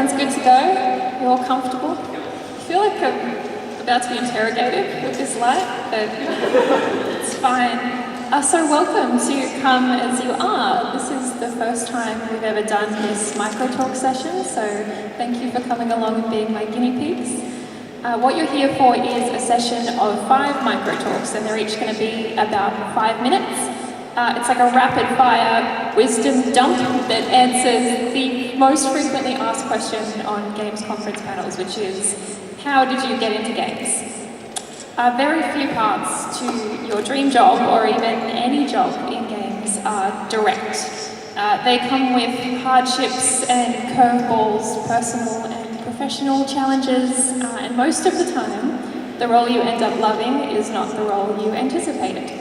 everyone's good to go? You're all comfortable? I feel like I'm about to be interrogated with this light, but it's fine. So welcome to Come As You Are. This is the first time we've ever done this Microtalk session, so thank you for coming along and being my guinea pigs. What you're here for is a session of 5 Microtalks, and they're each going to be about 5 minutes. It's like a rapid-fire wisdom dump that answers the most frequently asked question on games conference panels, which is, how did you get into games? Very few paths to your dream job, or even any job in games, are direct. They come with hardships and curveballs, personal and professional challenges, and most of the time, the role you end up loving is not the role you anticipated.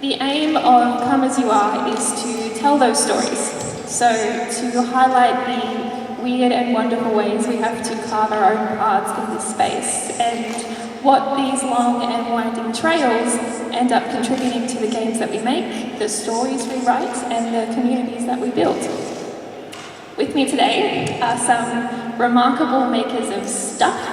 The aim of Come As You Are is to tell those stories, so to highlight the weird and wonderful ways we have to carve our own paths in this space, and what these long and winding trails end up contributing to the games that we make, the stories we write, and the communities that we build. With me today are some remarkable makers of stuff.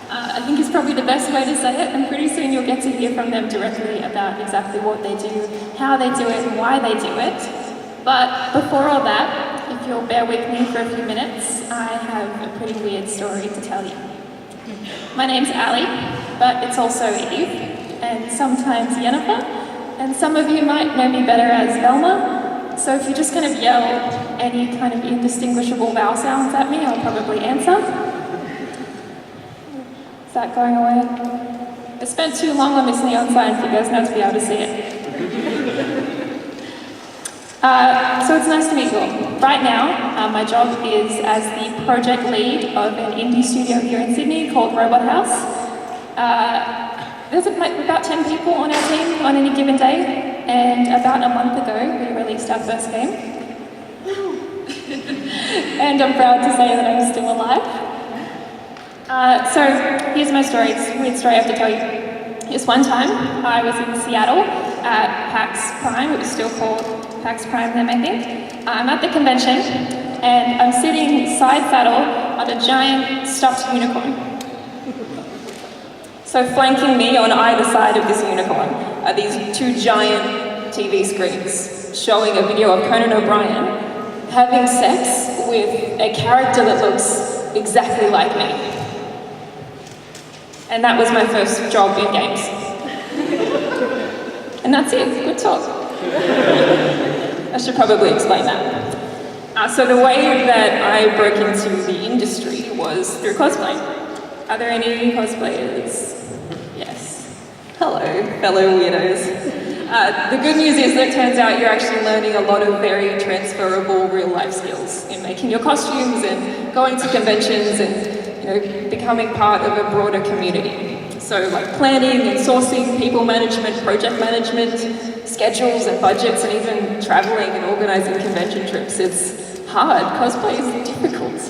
I think is probably the best way to say it, and pretty soon you'll get to hear from them directly about exactly what they do, how they do it, and why they do it. But before all that, if you'll bear with me for a few minutes, I have a pretty weird story to tell you. My name's Ali, but it's also Eve, and sometimes Yennefer, and some of you might know me better as Velma, so if you just kind of yell any kind of indistinguishable vowel sounds at me, I'll probably answer. Is that going away? I spent too long on this neon sign for you guys not to be able to see it. So it's nice to meet you all. Right now, my job is as the project lead of an indie studio here in Sydney called Robot House. There's about 10 people on our team on any given day, and about a month ago we released our first game. And I'm proud to say that I'm still alive. So here's my story. It's a weird story I have to tell you. This one time I was in Seattle at PAX Prime. It was still called PAX Prime then, I think. I'm at the convention and I'm sitting side saddle on a giant stuffed unicorn. So flanking me on either side of this unicorn are these 2 giant TV screens showing a video of Conan O'Brien having sex with a character that looks exactly like me. And that was my first job in games. And that's it, good talk. I should probably explain that. So the way that I broke into the industry was through cosplay. Are there any cosplayers? Yes. Hello, fellow weirdos. The good news is that it turns out you're actually learning a lot of very transferable real-life skills in making your costumes and going to conventions and becoming part of a broader community. So like planning and sourcing, people management, project management, schedules and budgets, and even traveling and organizing convention trips. It's hard. Cosplay is difficult.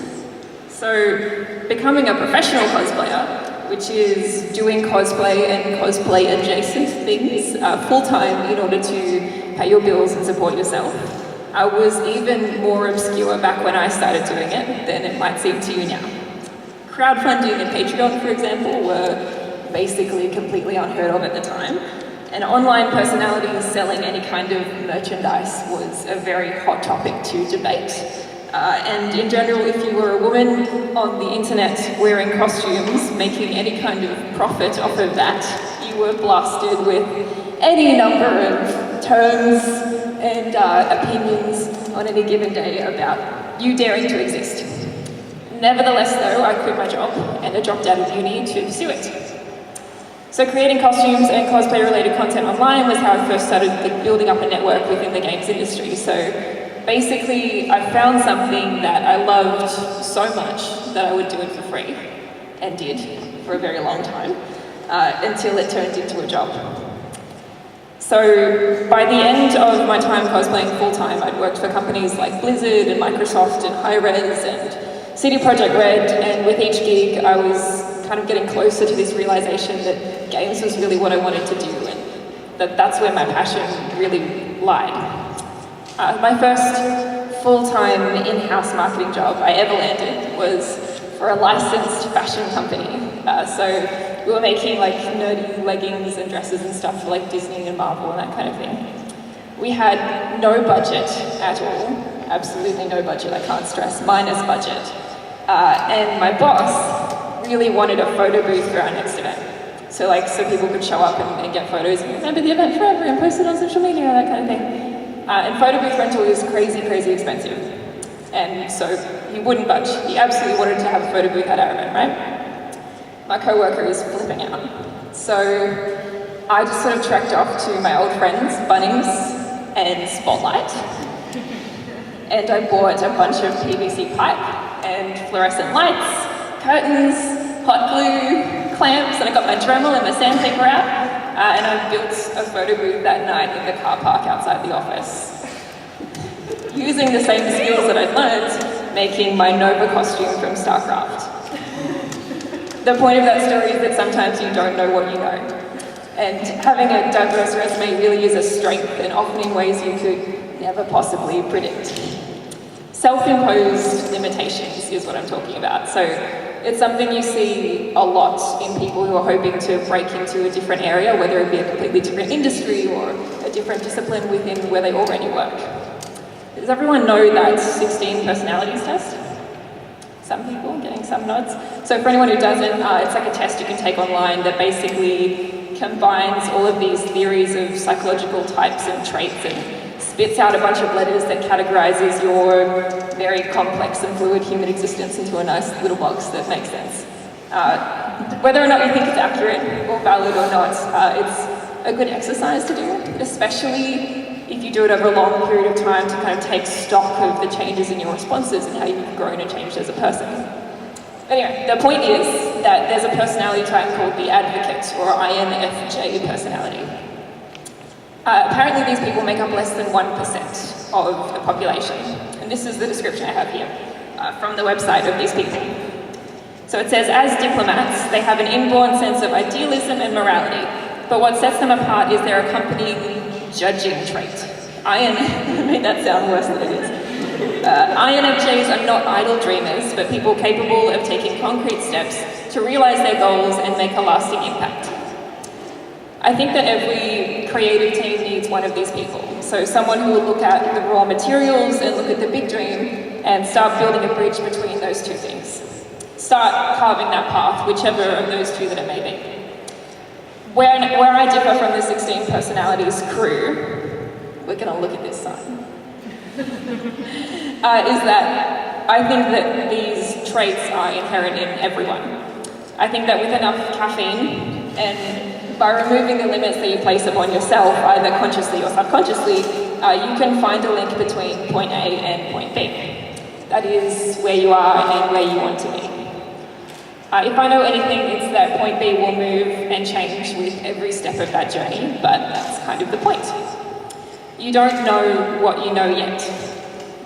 So becoming a professional cosplayer, which is doing cosplay and cosplay adjacent things full-time in order to pay your bills and support yourself, was even more obscure back when I started doing it than it might seem to you now. Crowdfunding and Patreon, for example, were basically completely unheard of at the time. And online personalities selling any kind of merchandise was a very hot topic to debate. And in general, if you were a woman on the internet wearing costumes, making any kind of profit off of that, you were blasted with any number of terms and opinions on any given day about you daring to exist. Nevertheless, though, I quit my job and I dropped out of uni to pursue it. So creating costumes and cosplay-related content online was how I first started building up a network within the games industry. So basically, I found something that I loved so much that I would do it for free, and did for a very long time, until it turned into a job. So by the end of my time cosplaying full-time, I'd worked for companies like Blizzard and Microsoft and Hi-Res and CD Projekt Red, and with each gig I was kind of getting closer to this realization that games was really what I wanted to do, and that's where my passion really lied. My first full-time in-house marketing job I ever landed was for a licensed fashion company. So we were making like nerdy leggings and dresses and stuff for like Disney and Marvel and that kind of thing. We had no budget at all, absolutely no budget, I can't stress, minus budget. And my boss really wanted a photo booth for our next event. So people could show up and get photos and remember the event forever and post it on social media, that kind of thing. And photo booth rental is crazy, crazy expensive. And so he wouldn't budge. He absolutely wanted to have a photo booth at our event, right? My co-worker is flipping out. So I just sort of trekked off to my old friends, Bunnings and Spotlight. And I bought a bunch of PVC pipe and fluorescent lights, curtains, hot glue, clamps, and I got my Dremel and my sandpaper out, and I built a photo booth that night in the car park outside the office. Using the same skills that I'd learned, making my Nova costume from StarCraft. The point of that story is that sometimes you don't know what you know. And having a diverse resume really is a strength, and often in ways you could never possibly predict. Self-imposed limitations is what I'm talking about. So it's something you see a lot in people who are hoping to break into a different area, whether it be a completely different industry or a different discipline within where they already work. Does everyone know that 16 personalities test? Some people getting some nods. So for anyone who doesn't, it's like a test you can take online that basically combines all of these theories of psychological types and traits and spits out a bunch of letters that categorizes your very complex and fluid human existence into a nice little box that makes sense. Whether or not you think it's accurate or valid or not, it's a good exercise to do, especially if you do it over a long period of time to kind of take stock of the changes in your responses and how you've grown and changed as a person. Anyway, the point is that there's a personality type called the advocate, or INFJ personality. Apparently these people make up less than 1% of the population. And this is the description I have here from the website of these people. So it says, as diplomats, they have an inborn sense of idealism and morality, but what sets them apart is their accompanying judging trait. I made that sound worse than it is. INFJs are not idle dreamers, but people capable of taking concrete steps to realize their goals and make a lasting impact. I think that every creative team needs one of these people. So someone who will look at the raw materials and look at the big dream and start building a bridge between those two things. Start carving that path, whichever of those two that it may be. Where I differ from the 16 personalities crew, we're going to look at this sign, is that I think that these traits are inherent in everyone. I think that with enough caffeine and by removing the limits that you place upon yourself, either consciously or subconsciously, you can find a link between point A and point B. That is where you are and where you want to be. If I know anything, it's that point B will move and change with every step of that journey, but that's kind of the point. You don't know what you know yet.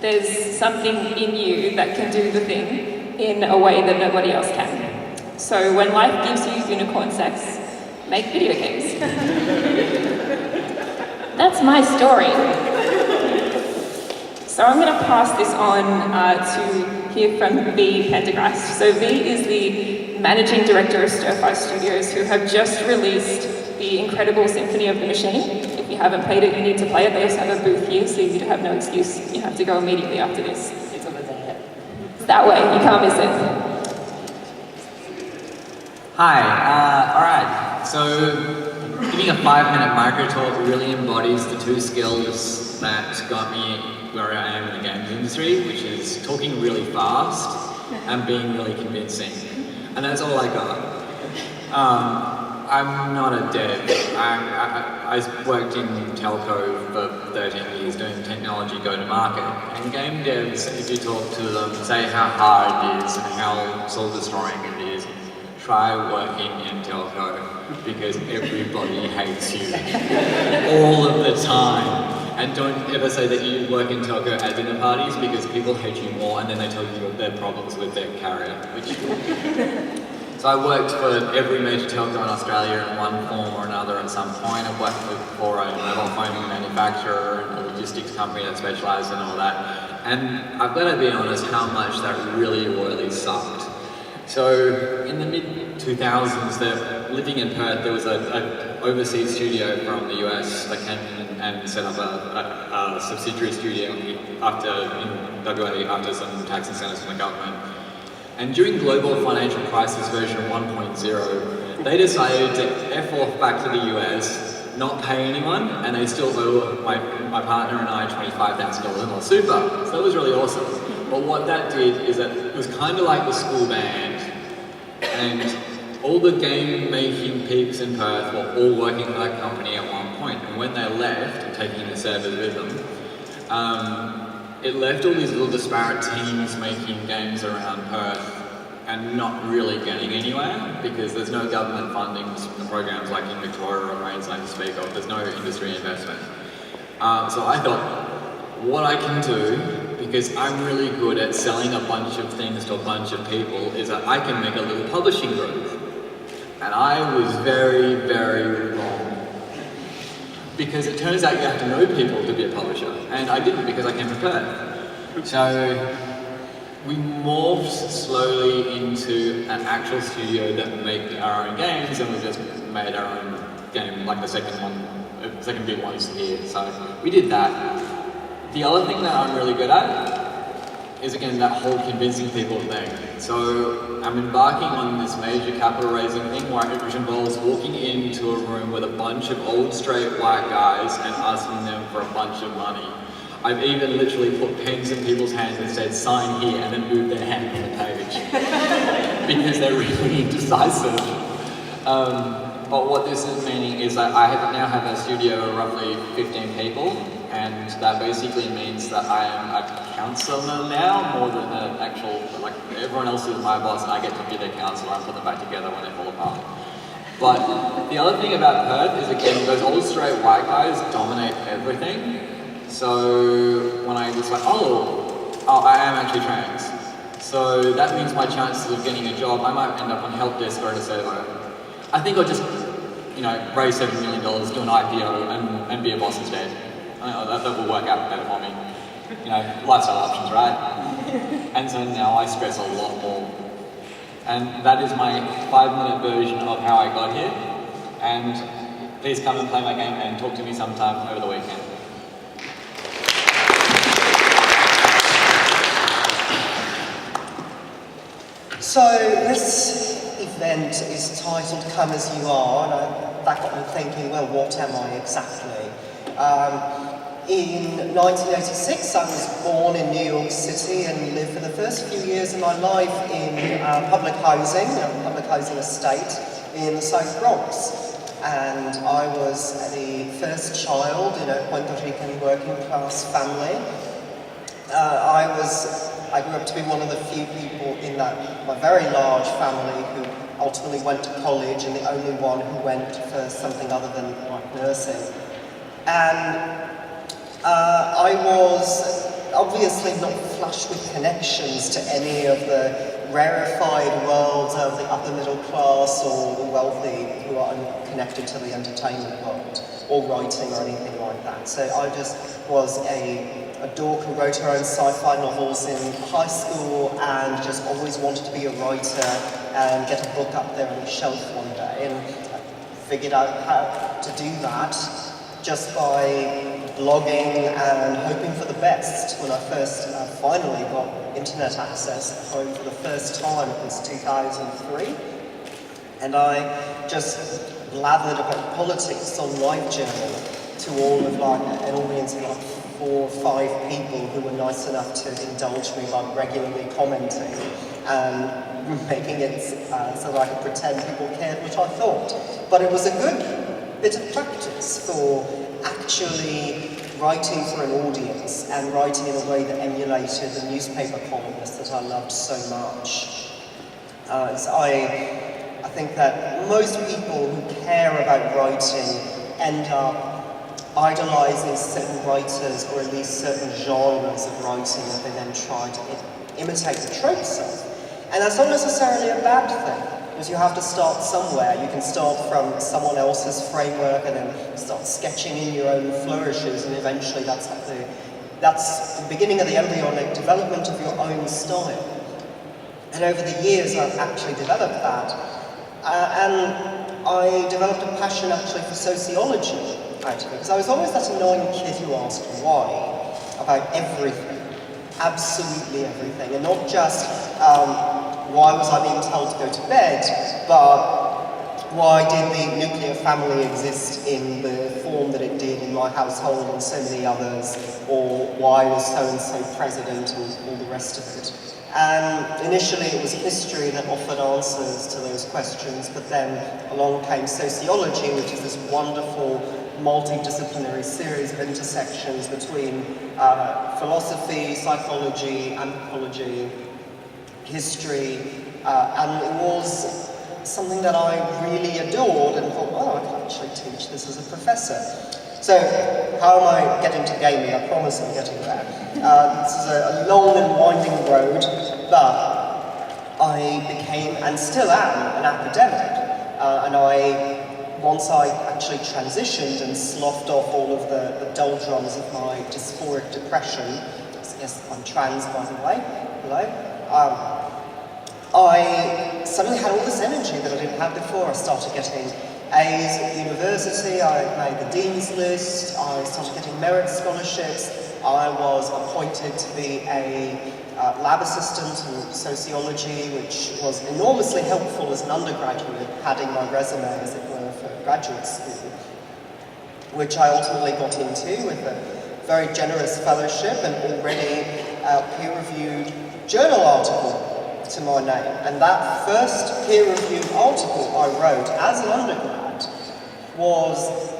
There's something in you that can do the thing in a way that nobody else can. So when life gives you unicorn sex, make video games. That's my story. So I'm going to pass this on to hear from Pendergast. So V is the managing director of Stir Fry Studios, who have just released the incredible Symphony of the Machine. If you haven't played it, you need to play it. They also have a booth here, so you have no excuse. You have to go immediately after this. It's that way, you can't miss it. Hi, alright, so giving a 5-minute micro talk really embodies the two skills that got me where I am in the games industry, which is talking really fast and being really convincing. And that's all I got. I'm not a dev. I worked in telco for 13 years doing technology go-to-market. And game devs, if you talk to them, say how hard it is and how soul-destroying it is, try working in telco because everybody hates you all of the time. And don't ever say that you work in telco at dinner parties because people hate you more and then they tell you their problems with their carrier. So I worked for every major telco in Australia in one form or another at some point. I worked for a mobile phone manufacturer and a logistics company that specialised in all that. And I've got to be honest how much that really royally sucked. So in the mid-2000s, living in Perth, there was an overseas studio from the US that came in and set up a subsidiary studio in WA after some tax incentives from the government. And during global financial crisis version 1.0, they decided to F off back to the US, not pay anyone, and they still owe my partner and I $25,000 in our super. So that was really awesome. But what that did is that it was kind of like the school band, and all the game-making peaks in Perth were all working for that company at one point. And when they left, and taking the servers with them, it left all these little disparate teams making games around Perth and not really getting anywhere because there's no government funding for programs like in Victoria or Queensland to speak of. There's no industry investment. So I thought, what I can do, because I'm really good at selling a bunch of things to a bunch of people, is that I can make a little publishing group. And I was very, very wrong. Because it turns out you have to know people to be a publisher. And I didn't because I came from Perth. So we morphed slowly into an actual studio that made our own games, and we just made our own game, like the second big ones here. So we did that. The other thing that I'm really good at is, again, that whole convincing people thing. So I'm embarking on this major capital raising thing which involves walking into a room with a bunch of old straight white guys and asking them for a bunch of money. I've even literally put pens in people's hands and said, sign here, and then moved their hand on the page. Because they're really indecisive. But what this is meaning is that I now have a studio of roughly 15 people, and that basically means that I am a counsellor now, more than an actual, like everyone else is my boss, and I get to be their counsellor and put them back together when they fall apart. But the other thing about Perth is, again, those old straight white guys dominate everything. So when I was like, oh, I am actually trans. So that means my chances of getting a job, I might end up on help desk or at a servo. I think I'll just, raise $7 million, do an IPO, and be a boss instead. That will work out better for me. Lifestyle options, right? And so now I stress a lot more. And that is my 5-minute version of how I got here. And please come and play my game and talk to me sometime over the weekend. So this event is titled Come As You Are, and that got me thinking, well, what am I exactly? In 1986, I was born in New York City and lived for the first few years of my life in public housing, a public housing estate in the South Bronx. And I was the first child in a Puerto Rican working class family. I grew up to be one of the few people in my very large family who ultimately went to college, and the only one who went for something other than nursing. And I was obviously not flush with connections to any of the rarefied worlds of the upper middle class or the wealthy who are connected to the entertainment world, or writing or anything like that. So I just was a dork who wrote her own sci-fi novels in high school and just always wanted to be a writer and get a book up there on the shelf one day. And I figured out how to do that just by blogging and hoping for the best. When I first finally got internet access at home for the first time, it was 2003. And I just blathered about politics on LiveJournal to all of an audience of 4 or 5 people who were nice enough to indulge me by regularly commenting and making it so that I could pretend people cared what I thought. But it was a good bit of practice for actually writing for an audience and writing in a way that emulated the newspaper columnist that I loved so much. So I think that most people who care about writing end up idolizing certain writers, or at least certain genres of writing that they then try to imitate the tropes of. And that's not necessarily a bad thing, because you have to start somewhere. You can start from someone else's framework and then start sketching in your own flourishes, and eventually that's like that's the beginning of the embryonic development of your own style. And over the years, I've actually developed that. And I developed a passion actually for sociology, actually, because I was always that annoying kid who asked why about everything, absolutely everything, and not just why was I being told to go to bed, but why did the nuclear family exist in the form that it did in my household and so many others, or why was so-and-so president and all the rest of it. And initially it was history that offered answers to those questions, but then along came sociology, which is this wonderful multidisciplinary series of intersections between philosophy, psychology, anthropology, history, and it was something that I really adored and thought, oh, I can actually teach this as a professor. So, how am I getting to gaming? I promise I'm getting there. This is a long and winding road, but I became, and still am, an academic. And once I actually transitioned and sloughed off all of the doldrums of my dysphoric depression, yes, I'm trans, by the way, hello, I suddenly had all this energy that I didn't have before. I started getting A's at university, I made the Dean's List, I started getting merit scholarships, I was appointed to be a lab assistant in sociology, which was enormously helpful as an undergraduate, padding my resume, as it were, for graduate school, which I ultimately got into with a very generous fellowship and already a peer-reviewed journal article to my name. And that first peer-reviewed article I wrote as an undergrad was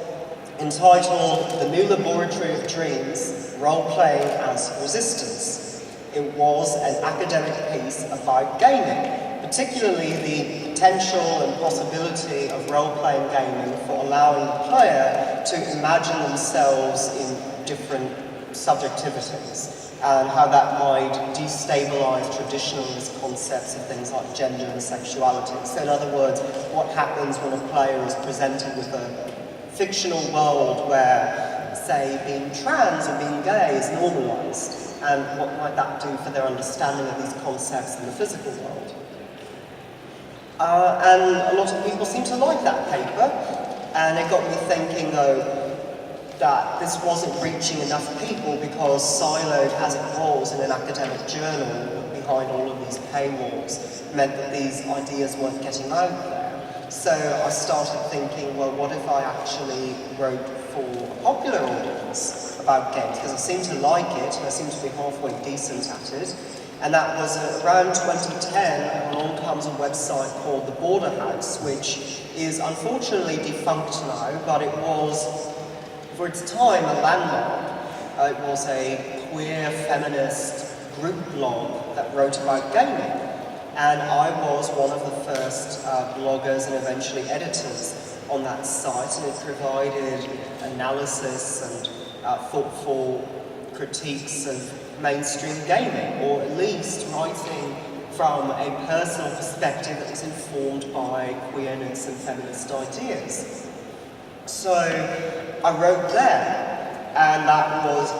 entitled The New Laboratory of Dreams, Role-Playing as Resistance. It was an academic piece about gaming, particularly the potential and possibility of role-playing gaming for allowing the player to imagine themselves in different subjectivities, and how that might destabilize traditionalist concepts of things like gender and sexuality. So in other words, what happens when a player is presented with a fictional world where, say, being trans or being gay is normalized, and what might that do for their understanding of these concepts in the physical world. And a lot of people seem to like that paper, and it got me thinking, though, that this wasn't reaching enough people because siloed as it was in an academic journal behind all of these paywalls meant that these ideas weren't getting out there. So I started thinking, well, what if I actually wrote for a popular audience about games? Because I seem to like it, and I seem to be halfway decent at it. And that was around 2010, along comes a website called The Border House, which is unfortunately defunct now, but it was, for its time, a landmark. It was a queer feminist group blog that wrote about gaming. And I was one of the first bloggers and eventually editors on that site, and it provided analysis and thoughtful critiques of mainstream gaming, or at least writing from a personal perspective that was informed by queerness and feminist ideas. So I wrote there, and that was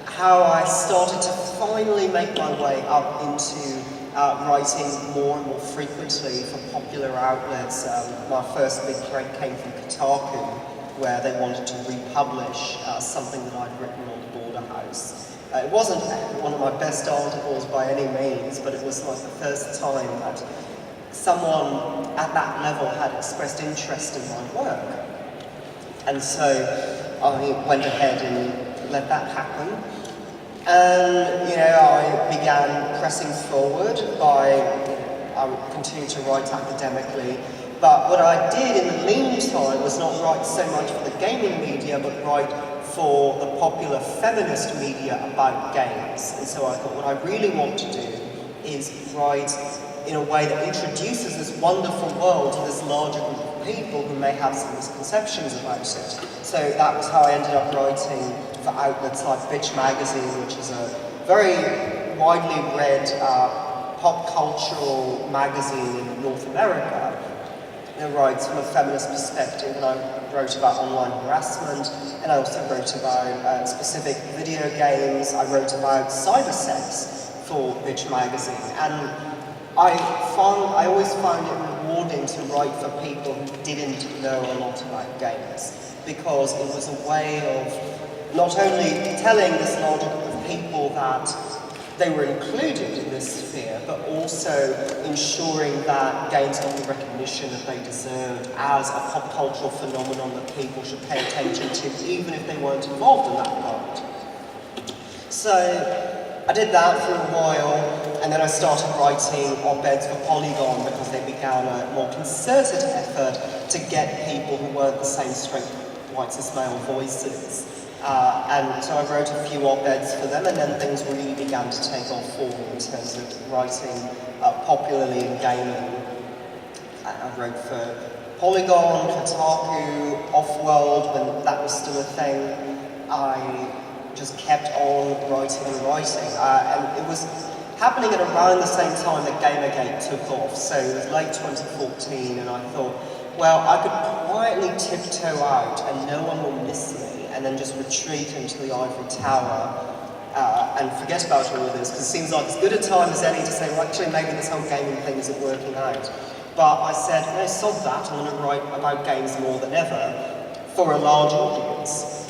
how I started to finally make my way up into writing more and more frequently for popular outlets. My first big break came from Kotaku, where they wanted to republish something that I'd written on The Border House. It wasn't one of my best articles by any means, but it was like the first time that someone at that level had expressed interest in my work. And so I went ahead and let that happen. And, I began pressing forward I would continue to write academically. But what I did in the meantime was not write so much for the gaming media, but write for the popular feminist media about games. And so I thought, what I really want to do is write in a way that introduces this wonderful world to this larger group of people who may have some misconceptions about it. So that was how I ended up writing for outlets like Bitch Magazine, which is a very widely read pop cultural magazine in North America, rights from a feminist perspective, and I wrote about online harassment, and I also wrote about specific video games. I wrote about cybersex for Bitch magazine, and I always found it rewarding to write for people who didn't know a lot about games, because it was a way of not only telling this larger group of people that they were included in this sphere, but also ensuring that games got the recognition that they deserved as a pop cultural phenomenon that people should pay attention to, even if they weren't involved in that part. So I did that for a while, and then I started writing op-eds for Polygon because they began a more concerted effort to get people who weren't the same straight white cis male voices. And so I wrote a few op-eds for them, and then things really began to take off for me in terms of writing popularly in gaming. I wrote for Polygon, Kotaku, Offworld, when that was still a thing. I just kept on writing and writing. And it was happening at around the same time that Gamergate took off. So it was late 2014, and I thought, well, I could quietly tiptoe out and no one will miss me, and then just retreat into the ivory tower and forget about all of this, because it seems like as good a time as any to say, well, actually, maybe this whole gaming thing isn't working out. But I said, no, sod that, I'm going to write about games more than ever for a large audience.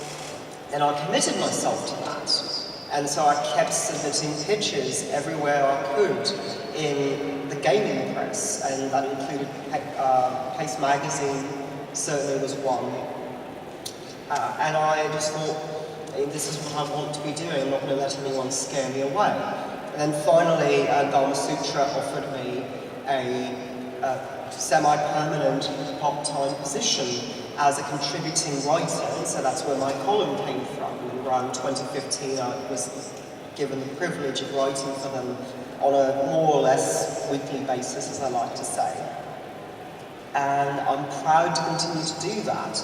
And I committed myself to that. And so I kept submitting pitches everywhere I could in the gaming press, and that included Pace Magazine, certainly was one. And I just thought, this is what I want to be doing, I'm not going to let anyone scare me away. And then finally, Dharma Sutra offered me a semi-permanent part-time position as a contributing writer, and so that's where my column came from. And around 2015, I was given the privilege of writing for them on a more or less weekly basis, as I like to say. And I'm proud to continue to do that.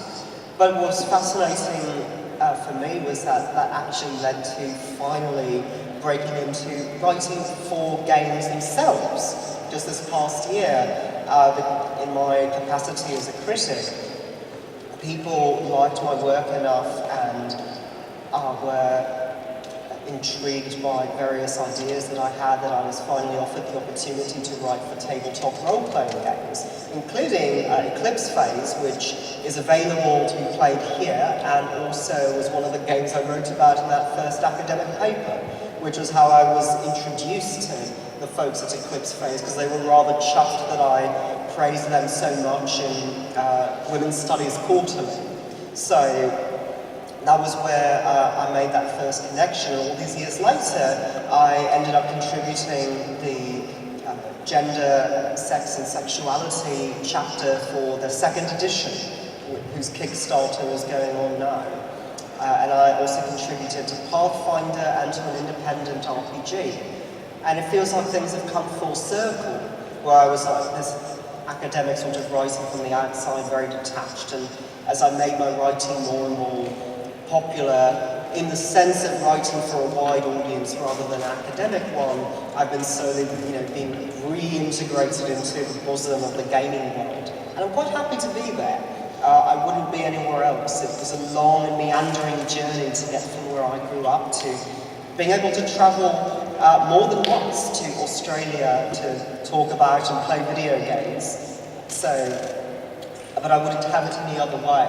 But what's fascinating for me was that actually led to finally breaking into writing for games themselves. Just this past year, in my capacity as a critic, people liked my work enough and were intrigued by various ideas that I had, that I was finally offered the opportunity to write for tabletop role-playing games, including Eclipse Phase, which is available to be played here, and also was one of the games I wrote about in that first academic paper, which was how I was introduced to the folks at Eclipse Phase, because they were rather chuffed that I praised them so much in Women's Studies Quarterly. So that was where I made that first connection. All these years later, I ended up contributing the gender, sex and sexuality chapter for the second edition, whose Kickstarter is going on now. And I also contributed to Pathfinder and to an independent RPG. And it feels like things have come full circle, where I was like this academic sort of writing from the outside, very detached, and as I made my writing more and more popular, in the sense of writing for a wide audience rather than an academic one, I've been slowly, being reintegrated into the bosom of the gaming world. And I'm quite happy to be there. I wouldn't be anywhere else. It was a long and meandering journey to get from where I grew up to being able to travel more than once to Australia to talk about and play video games. But I wouldn't have it any other way.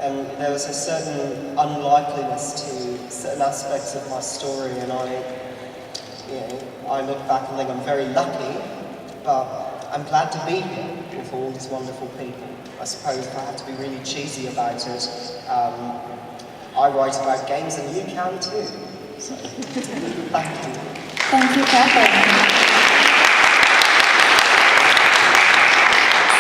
And there was a certain unlikeliness to certain aspects of my story, and I look back and think I'm very lucky, but I'm glad to be here with all these wonderful people. I suppose if I have to be really cheesy about it, I write about games and you can too. So, thank you. Thank you, Katherine.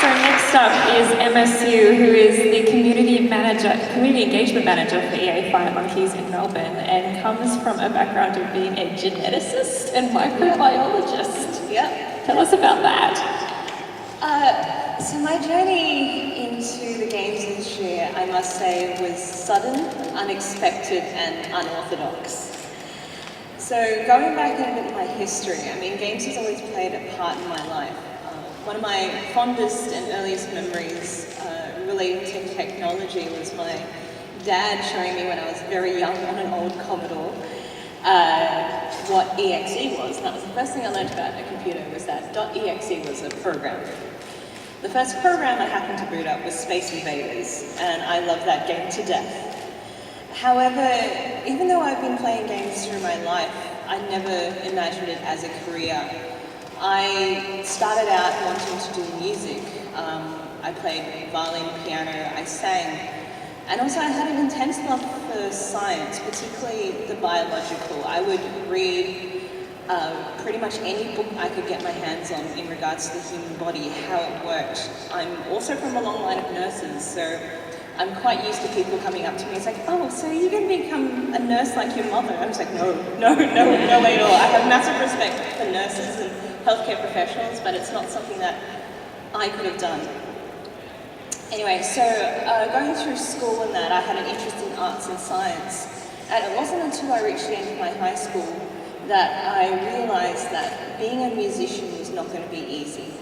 So next up is MSU, who is the community engagement manager for EA Fire Monkeys in Melbourne, and comes from a background of being a geneticist and microbiologist. Yeah. Tell us about that. So my journey into the games industry, I must say, was sudden, unexpected, and unorthodox. So going back a bit of my history, games has always played a part in my life. One of my fondest and earliest memories relating to technology was my dad showing me when I was very young on an old Commodore what EXE was. And that was the first thing I learned about a computer, was that .exe was a program. The first program I happened to boot up was Space Invaders, and I loved that game to death. However, even though I've been playing games through my life, I never imagined it as a career. I started out wanting to do music. I played violin, piano, I sang. And also I had an intense love for science, particularly the biological. I would read pretty much any book I could get my hands on in regards to the human body, how it worked. I'm also from a long line of nurses, so I'm quite used to people coming up to me. It's like, oh, so you're going to become a nurse like your mother? I'm just like, no way at all. I have massive respect for nurses and healthcare professionals, but it's not something that I could have done. Anyway, so going through school and that, I had an interest in arts and science. And it wasn't until I reached the end of my high school that I realized that being a musician was not going to be easy.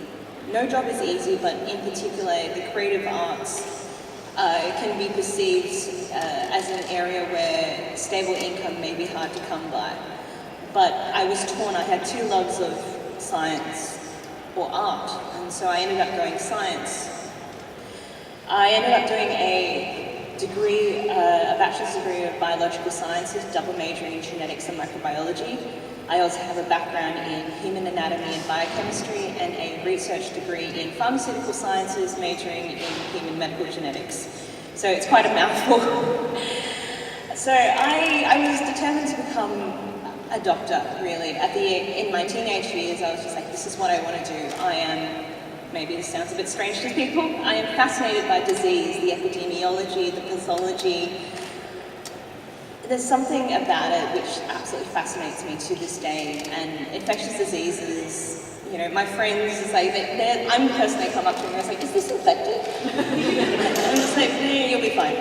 No job is easy, but in particular, the creative arts can be perceived as an area where stable income may be hard to come by. But I was torn. I had two loves of science or art, and so I ended up going science. I ended up doing a degree, a bachelor's degree of biological sciences, double majoring in genetics and microbiology. I also have a background in human anatomy and biochemistry and a research degree in pharmaceutical sciences, majoring in human medical genetics. So it's quite a mouthful. So I was determined to become a doctor, really. In my teenage years, I was just like, this is what I want to do. I am, maybe this sounds a bit strange to people, I am fascinated by disease, the epidemiology, the pathology. There's something about it which absolutely fascinates me to this day, and infectious diseases, you know, my friends, it's like, I'm the person they come up to me and I was like, is this infected? I'm just like, you'll be fine.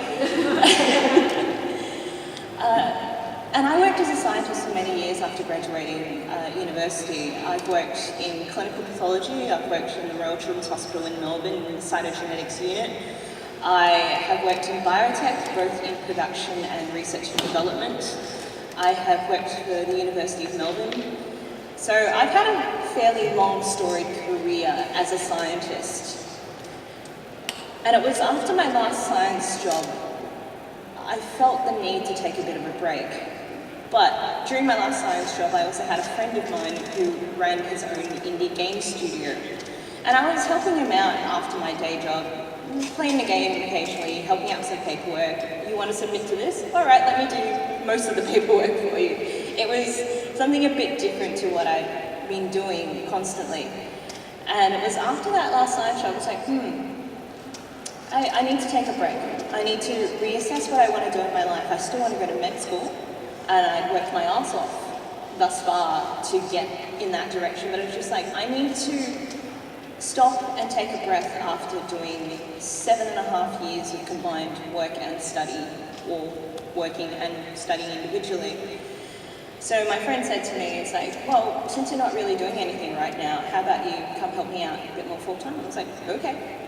And I worked as a scientist for many years after graduating university. I've worked in clinical pathology, I've worked in the Royal Children's Hospital in Melbourne in the cytogenetics unit. I have worked in biotech, both in production and research and development. I have worked for the University of Melbourne. So I've had a fairly long storied career as a scientist. And it was after my last science job, I felt the need to take a bit of a break. But during my last science job, I also had a friend of mine who ran his own indie game studio. And I was helping him out after my day job, playing the game occasionally, helping out with some paperwork. You want to submit to this? All right, let me do most of the paperwork for you. It was something a bit different to what I'd been doing constantly. And it was after that last science job, I was like, I need to take a break. I need to reassess what I want to do in my life. I still want to go to med school, and I'd worked my arse off thus far to get in that direction, but it was just like, I need to stop and take a breath after doing 7.5 years of combined work and study, or working and studying individually. So my friend said to me, it's like, well, since you're not really doing anything right now, how about you come help me out a bit more full-time? I was like, okay.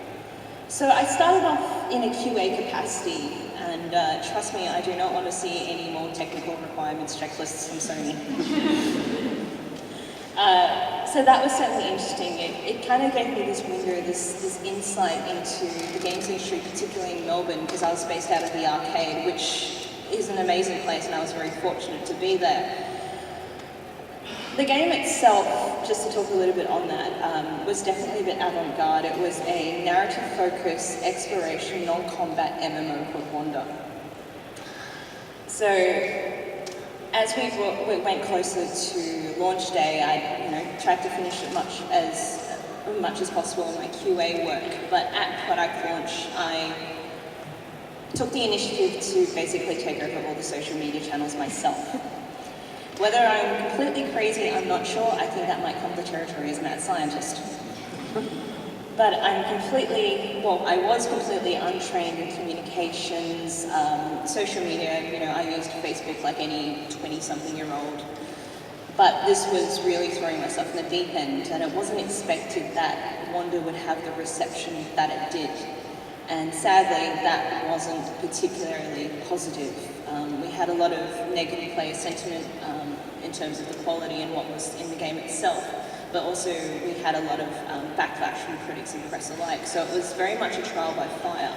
So I started off in a QA capacity, and trust me, I do not want to see any more technical requirements checklists from Sony. So that was certainly interesting. It kind of gave me this window, this insight into the games industry, particularly in Melbourne, because I was based out of the arcade, which is an amazing place, and I was very fortunate to be there. The game itself, just to talk a little bit on that, was definitely a bit avant-garde. It was a narrative-focused exploration, non-combat MMO called Wanda. So, as we went closer to launch day, I tried to finish as much as possible in my QA work. But at product launch, I took the initiative to basically take over all the social media channels myself. Whether I'm completely crazy, I'm not sure. I think that might come with the territory as a mad scientist. But I was completely untrained in communications, social media. I used Facebook like any 20-something-year-old. But this was really throwing myself in the deep end, and it wasn't expected that Wanda would have the reception that it did. And sadly, that wasn't particularly positive. We had a lot of negative player sentiment in terms of the quality and what was in the game itself, but also we had a lot of backlash from critics and press alike. So it was very much a trial by fire.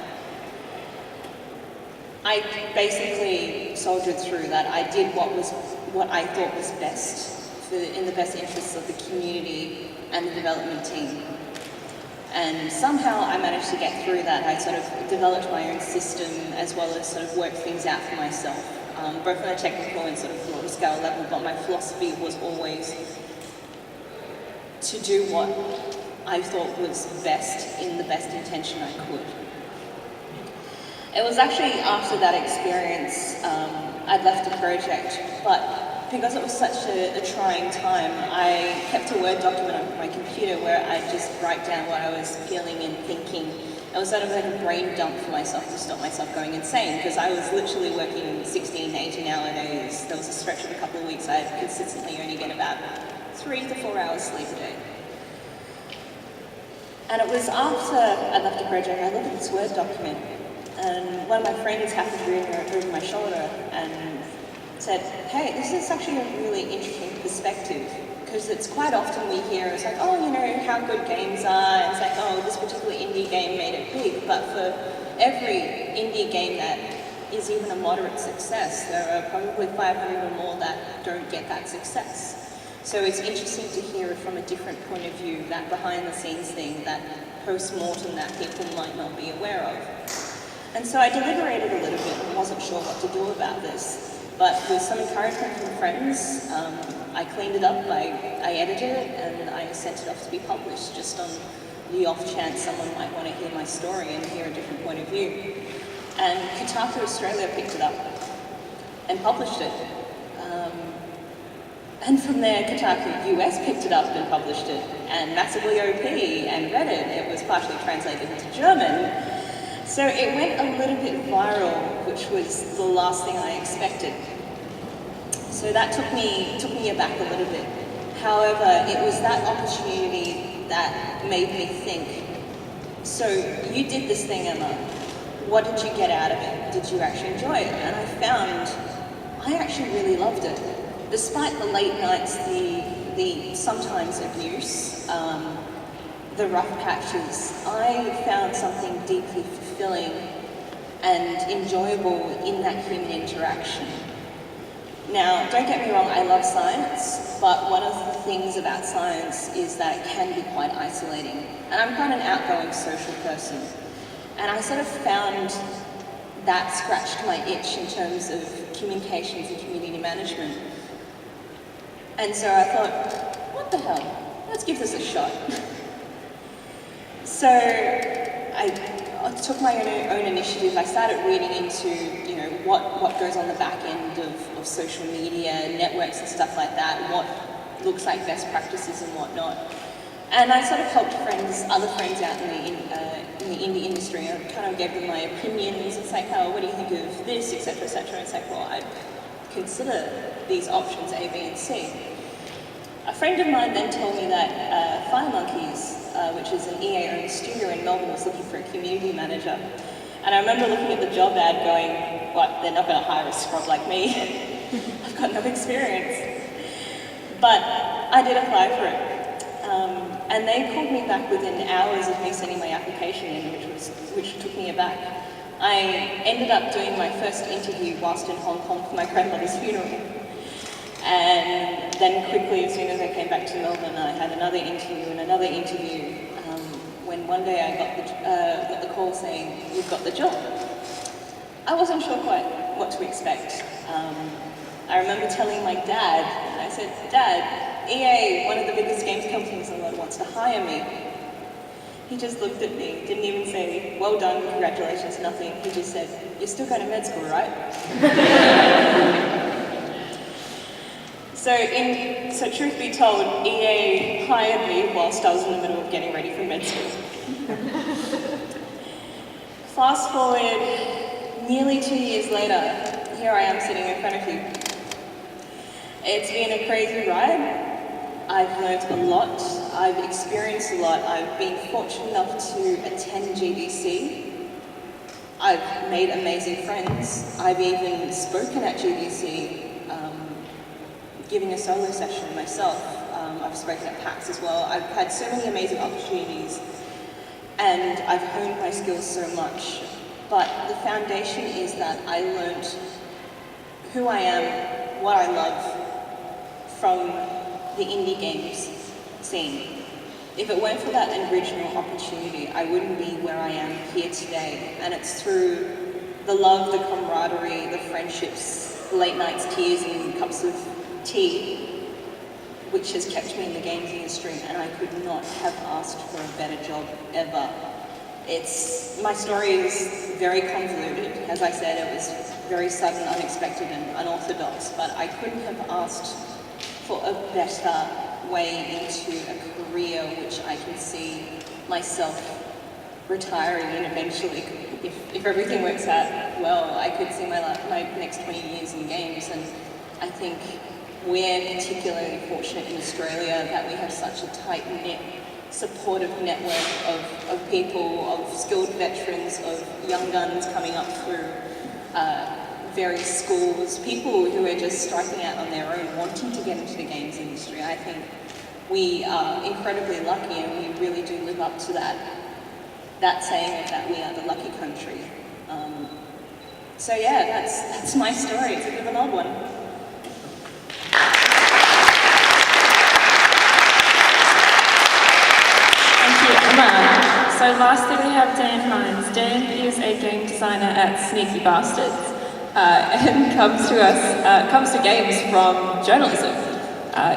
I basically soldiered through that. I did what I thought was best in the best interests of the community and the development team. And somehow I managed to get through that. I sort of developed my own system as well as sort of worked things out for myself, both on a technical and sort of broader scale level, but my philosophy was always to do what I thought was best in the best intention I could. It was actually after that experience, I'd left the project, but because it was such a trying time, I kept a Word document on my computer where I'd just write down what I was feeling and thinking. It was sort of like a brain dump for myself to stop myself going insane, because I was literally working 16, 18-hour days. There was a stretch of a couple of weeks I'd consistently only get about 3 to 4 hours sleep a day. And it was after I left the project, I looked at this Word document, and one of my friends happened to read it over my shoulder and said, hey, this is actually a really interesting perspective, because it's quite often we hear, it's like, oh, you know, how good games are, and it's like, oh, this particular indie game made it big, but for every indie game that is even a moderate success, there are probably 500 or more that don't get that success. So it's interesting to hear it from a different point of view, that behind-the-scenes thing, that post-mortem that people might not be aware of. And so I deliberated a little bit and wasn't sure what to do about this. But with some encouragement from friends, I cleaned it up, I edited it, and I sent it off to be published, just on the off chance someone might want to hear my story and hear a different point of view. And Kotaku Australia picked it up and published it. And from there, Kotaku US picked it up and published it, and Massively OP and read it. It was partially translated into German. So it went a little bit viral, which was the last thing I expected. So that took me aback a little bit. However, it was that opportunity that made me think, so you did this thing, Emma. What did you get out of it? Did you actually enjoy it? And I found I actually really loved it. Despite the late nights, the sometimes abuse, the rough patches, I found something deeply fulfilling and enjoyable in that human interaction. Now, don't get me wrong, I love science, but one of the things about science is that it can be quite isolating. And I'm quite an outgoing social person. And I sort of found that scratched my itch in terms of communications and community management. And so I thought, what the hell? Let's give this a shot. So I took my own initiative. I started reading into, you know, what goes on the back end of social media, networks and stuff like that, what looks like best practices and whatnot. And I sort of helped other friends out in the indie industry. I kind of gave them my opinions. It's like, oh, what do you think of this, etc., etc. It's like, well, I'd consider these options A, B, and C. A friend of mine then told me that Fire Monkeys, which is an EA-owned studio in Melbourne, was looking for a community manager. And I remember looking at the job ad going, what, they're not going to hire a scrub like me. I've got no experience. But I did apply for it. And they called me back within hours of me sending my application in, which took me aback. I ended up doing my first interview whilst in Hong Kong for my grandmother's funeral. And then quickly, as soon as I came back to Melbourne, I had another interview and another interview. When one day I got the call saying, "You've got the job." I wasn't sure quite what to expect. I remember telling my dad, I said, "Dad, EA, one of the biggest games companies in the world, wants to hire me." He just looked at me, didn't even say, "Well done, congratulations," nothing. He just said, "You're still going to med school, right?" So truth be told, EA hired me whilst I was in the middle of getting ready for med school. Fast forward nearly 2 years later, here I am sitting in front of you. It's been a crazy ride. I've learned a lot. I've experienced a lot. I've been fortunate enough to attend GDC. I've made amazing friends. I've even spoken at GDC, giving a solo session myself. I've spoken at PAX as well. I've had so many amazing opportunities, and I've honed my skills so much. But the foundation is that I learned who I am, what I love from the indie games scene. If it weren't for that original opportunity, I wouldn't be where I am here today. And it's through the love, the camaraderie, the friendships, the late nights, tears, and cups of tea, which has kept me in the games industry, and I could not have asked for a better job ever. My story is very convoluted. As I said, it was very sudden, unexpected, and unorthodox, but I couldn't have asked for a better way into a career which I can see myself retiring in eventually. If everything works out well, I could see my next 20 years in games, and I think we're particularly fortunate in Australia that we have such a tight-knit, supportive network of people, of skilled veterans, of young guns coming up through various schools, people who are just striking out on their own, wanting to get into the games industry. I think we are incredibly lucky, and we really do live up to that saying of that we are the lucky country. So yeah, that's my story. It's a bit of an odd one. So lastly we have Dan Hines. Dan is a game designer at Sneaky Bastards and comes to games from journalism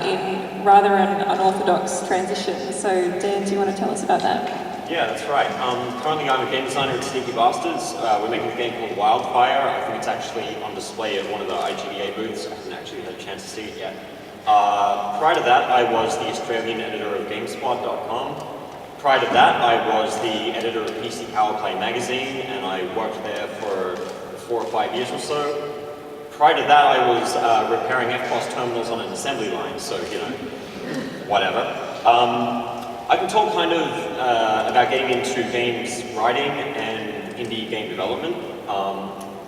in rather an unorthodox transition. So Dan, do you want to tell us about that? Yeah, that's right. Currently I'm a game designer at Sneaky Bastards. We're making a game called Wildfire. I think it's actually on display at one of the IGDA booths. I haven't actually had a chance to see it yet. Prior to that, I was the Australian editor of GameSpot.com. Prior to that, I was the editor of PC Power Play magazine, and I worked there for 4 or 5 years or so. Prior to that, I was repairing FPOS terminals on an assembly line, so, you know, whatever. I can talk kind of about getting into games writing and indie game development,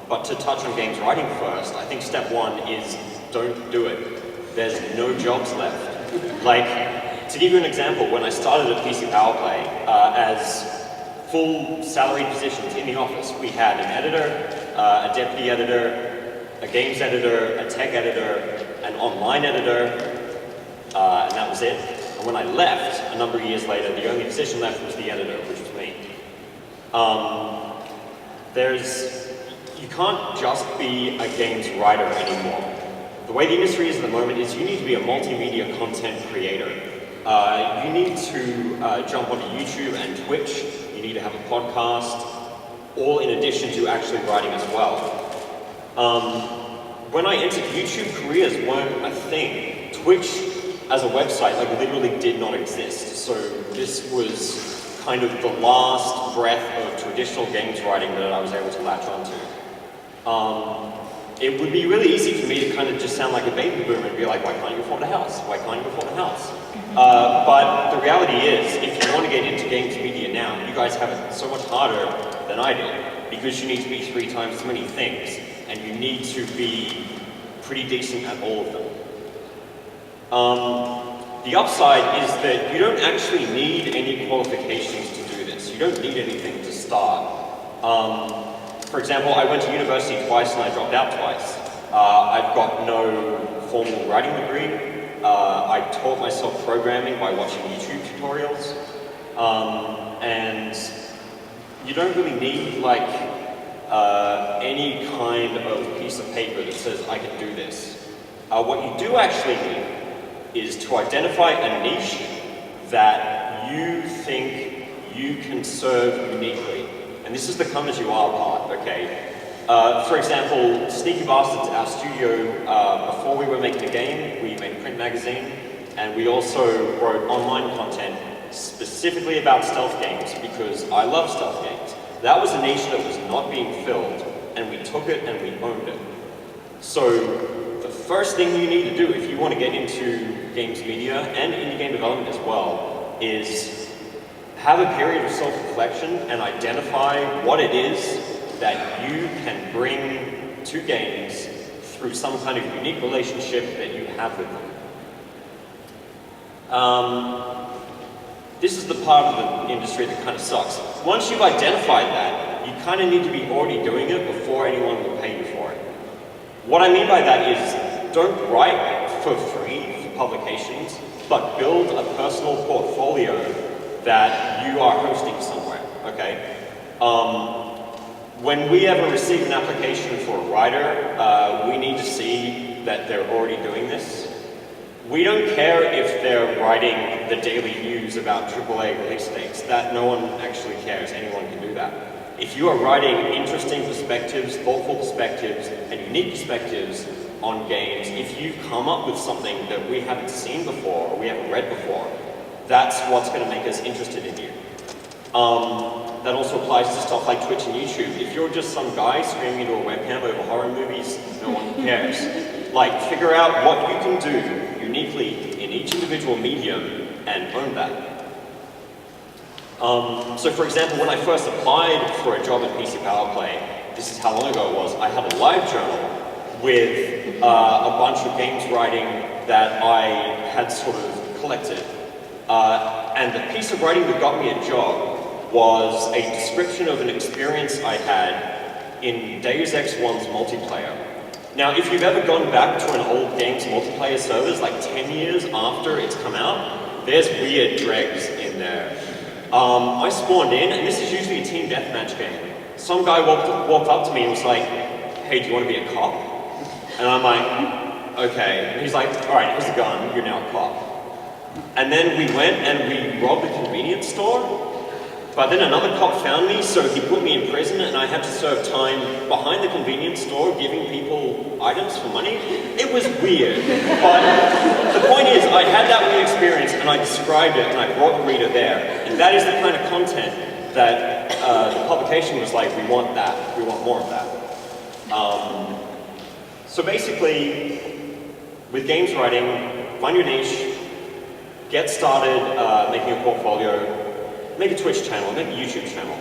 but to touch on games writing first, I think step one is don't do it. There's no jobs left. Like, to give you an example, when I started at PC Power Play, as full salaried positions in the office, we had an editor, a deputy editor, a games editor, a tech editor, an online editor, and that was it. And when I left, a number of years later, the only position left was the editor, which was me. You can't just be a games writer anymore. The way the industry is at the moment is you need to be a multimedia content creator. You need to jump onto YouTube and Twitch. You need to have a podcast, all in addition to actually writing as well. When I entered YouTube, careers weren't a thing. Twitch as a website, like, literally did not exist. So this was kind of the last breath of traditional games writing that I was able to latch onto. It would be really easy for me to kind of just sound like a baby boomer and be like, why can't you afford a house? Why can't you afford a house? But the reality is, if you want to get into games media now, you guys have it so much harder than I did, because you need to be 3 times as many things, and you need to be pretty decent at all of them. The upside is that you don't actually need any qualifications to do this. You don't need anything to start. For example, I went to university twice and I dropped out twice. I've got no formal writing degree. I taught myself programming by watching YouTube tutorials. And you don't really need, like, any kind of piece of paper that says, I can do this. What you do actually need is to identify a niche that you think you can serve uniquely. And this is the come as you are part, okay? For example, Sneaky Bastards, our studio, before we were making a game, we made a print magazine, and we also wrote online content specifically about stealth games, because I love stealth games. That was a niche that was not being filled, and we took it and we owned it. So the first thing you need to do if you want to get into games media and indie game development as well is have a period of self-reflection and identify what it is that you can bring to games through some kind of unique relationship that you have with them. This is the part of the industry that kind of sucks. Once you've identified that, you kind of need to be already doing it before anyone will pay you for it. What I mean by that is, don't write for free for publications, but build a personal portfolio that you are hosting somewhere, okay? When we ever receive an application for a writer, we need to see that they're already doing this. We don't care if they're writing the daily news about AAA release dates. That no one actually cares. Anyone can do that. If you are writing interesting perspectives, thoughtful perspectives, and unique perspectives on games, if you've come up with something that we haven't seen before or we haven't read before, that's what's going to make us interested in you. That also applies to stuff like Twitch and YouTube. If you're just some guy screaming into a webcam over horror movies, no one cares. Like, figure out what you can do uniquely in each individual medium and own that. So for example, when I first applied for a job at PC Power Play, this is how long ago it was, I had a live journal with a bunch of games writing that I had sort of collected. And the piece of writing that got me a job was a description of an experience I had in Deus Ex 1's multiplayer. Now, if you've ever gone back to an old game's multiplayer servers, like 10 years after it's come out, there's weird dregs in there. I spawned in, and this is usually a team deathmatch game. Some guy walked up to me and was like, "Hey, do you want to be a cop?" And I'm like, "Okay." And he's like, "All right, here's a gun, you're now a cop." And then we went and we robbed a convenience store. But then another cop found me, so he put me in prison, and I had to serve time behind the convenience store giving people items for money. It was weird, but the point is, I had that weird experience, and I described it, and I brought the reader there. And that is the kind of content that the publication was like, we want that, we want more of that. So basically, with games writing, find your niche, get started making a portfolio, make a Twitch channel, make a YouTube channel.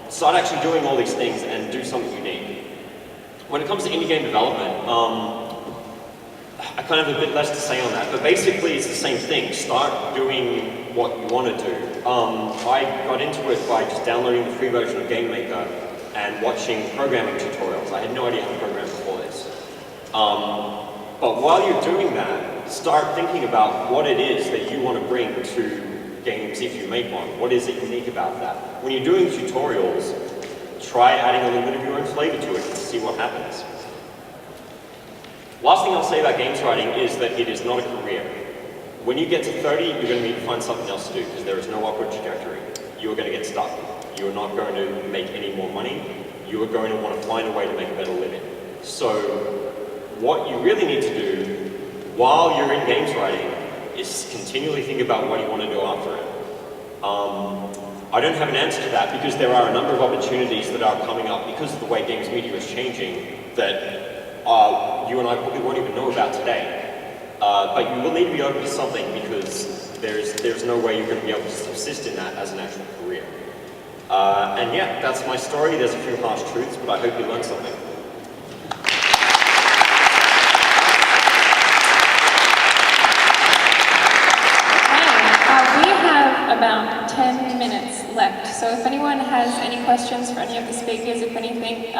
Start actually doing all these things and do something unique. When it comes to indie game development, I kind of have a bit less to say on that, but basically it's the same thing. Start doing what you want to do. I got into it by just downloading the free version of Game Maker and watching programming tutorials. I had no idea how to program before this. But while you're doing that, start thinking about what it is that you want to bring to games if you make one. What is it unique about that? When you're doing tutorials, try adding a little bit of your own flavor to it and see what happens. Last thing I'll say about games writing is that it is not a career. When you get to 30, you're going to need to find something else to do because there is no upward trajectory. You are going to get stuck. You are not going to make any more money. You are going to want to find a way to make a better living. So what you really need to do while you're in games writing is continually think about what you want to do after it. I don't have an answer to that because there are a number of opportunities that are coming up because of the way games media is changing that you and I probably won't even know about today. But you will need to be open to something because there's no way you're going to be able to subsist in that as an actual career. And yeah, that's my story. There's a few harsh truths, but I hope you learned something. About 10 minutes left. So if anyone has any questions for any of the speakers, if anything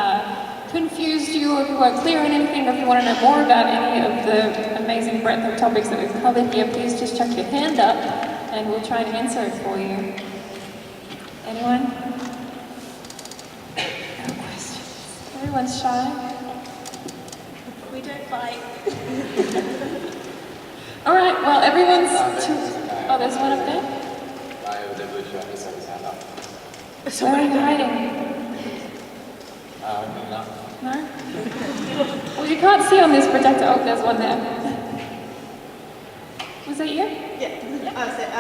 confused you, or if you weren't clear on anything, or if you want to know more about any of the amazing breadth of topics that we've covered here, please just chuck your hand up and we'll try and answer it for you. Anyone? No questions. Everyone's shy. We don't fight. All right, well, everyone's... Oh, there's one up there? Where are you hiding? No? Well, you can't see on this projector. Oh, there's one there. Was that you? Yeah. So I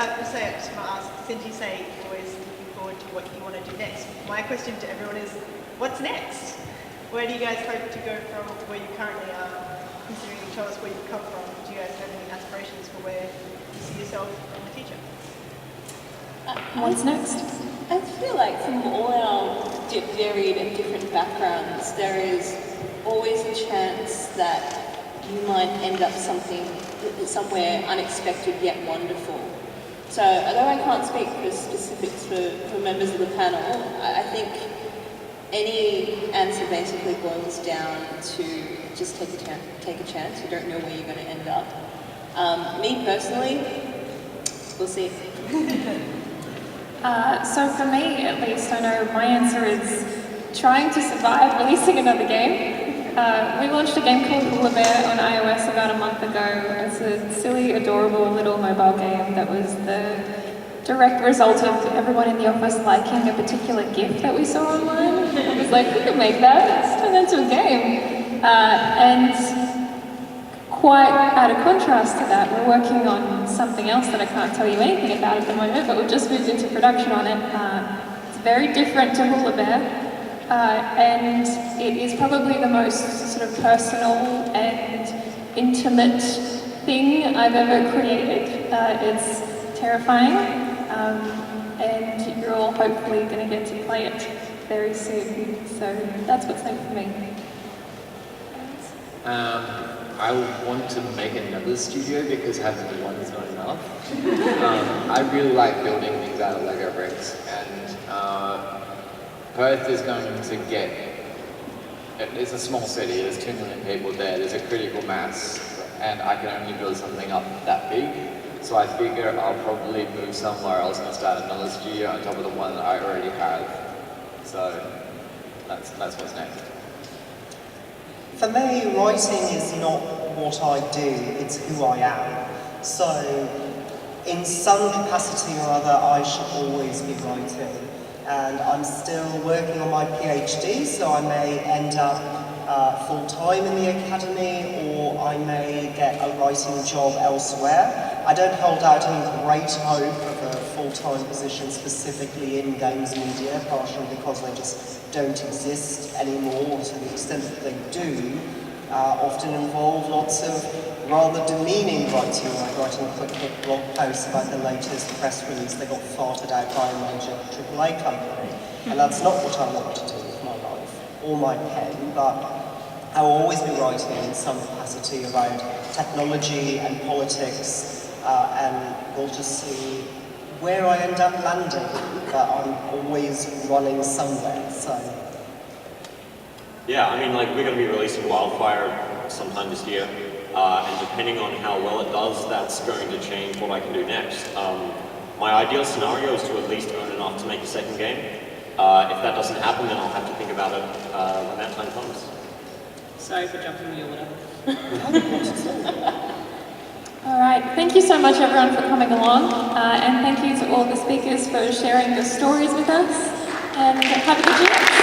just want to ask, since you say you're always looking forward to what you want to do next, my question to everyone is, what's next? Where do you guys hope to go from where you currently are? considering you told us where you've come from, do you guys have any aspirations for where you see yourself in the future? What's next? I feel like from all our varied and different backgrounds, there is always a chance that you might end up somewhere unexpected yet wonderful. So although I can't speak for specifics for members of the panel, I think any answer basically boils down to just take a chance. You don't know where you're going to end up. Me personally, we'll see. So for me, at least, I know my answer is trying to survive releasing another game. We launched a game called Hula Bear on iOS about a month ago. It's a silly, adorable little mobile game that was the direct result of everyone in the office liking a particular GIF that we saw online. It was like, we could make that, let's turn that into a game. And quite out of contrast to that, we're working on something else that I can't tell you anything about at the moment, but we've just moved into production on it. It's very different to Hula Bear. And it is probably the most sort of personal and intimate thing I've ever created. It's terrifying, and you're all hopefully going to get to play it very soon. So that's what's next for me. I want to make another studio because having one is not enough. I really like building things out of Lego bricks, and Perth is going to get, it's a small city, there's 2 million people there, there's a critical mass, and I can only build something up that big. So I figure I'll probably move somewhere else and start another studio on top of the one that I already have. So that's what's next. For me, writing is not what I do, it's who I am. So, in some capacity or other, I should always be writing. And I'm still working on my PhD, so I may end up full-time in the academy, or I may get a writing job elsewhere. I don't hold out any great hope of a full-time position specifically in games media, partially because they just don't exist anymore, to the extent that they do, often involve lots of rather demeaning writing, like writing quick hit blog posts about the latest press release that got farted out by a major AAA company. And that's not what I want to do with my life, or my pen, but I will always be writing in some capacity around technology and politics, and we'll just see where I end up landing, but I'm always running somewhere, so. Yeah, I mean, like, we're going to be releasing Wildfire sometime this year, and depending on how well it does, that's going to change what I can do next. My ideal scenario is to at least own enough to make a second game. If that doesn't happen, then I'll have to think about it when that time comes. Sorry for jumping you or whatever. All right, thank you so much everyone for coming along, and thank you to all the speakers for sharing your stories with us, and have a good year.